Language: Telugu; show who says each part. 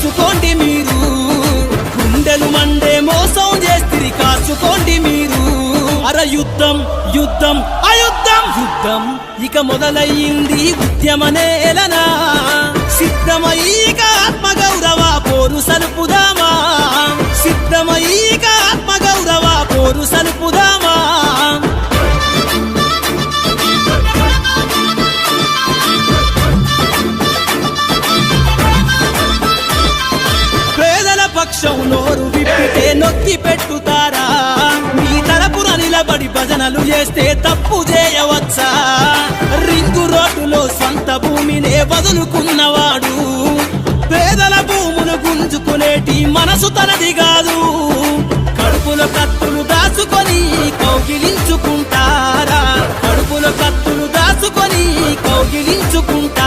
Speaker 1: కాసుకోండి మీరు, గుండెలు మండే మోసం చేస్తిరి కాసుకోండి మీరు. అర యుద్ధం యుద్ధం అయుద్ధం యుద్ధం ఇక మొదలయ్యింది ఉద్యమనేలనా, సిద్ధమయ్యిక ఆత్మగౌరవ పోరు సలుపుదామా, సిద్ధమయ్యిక ఆత్మగౌరవ పోరు సలుపుదామా. పేదల పక్షం నోరు విప్పితే నొక్కి పెట్టుతారా, మీ తరపున నిలబడి భజనలు చేస్తే తప్పు చేయవచ్చా. రింగు రోడ్డులో సొంత భూమినే వదులుకున్నవాడు, పేదల భూములు గుంజుకునేటి మనసు తనది కాదు. కడుపులో కత్తులు దాచుకొని కౌగిలించుకుంటారా, కడుపులో కత్తులు దాచుకొని కౌగిలించుకుంటారా.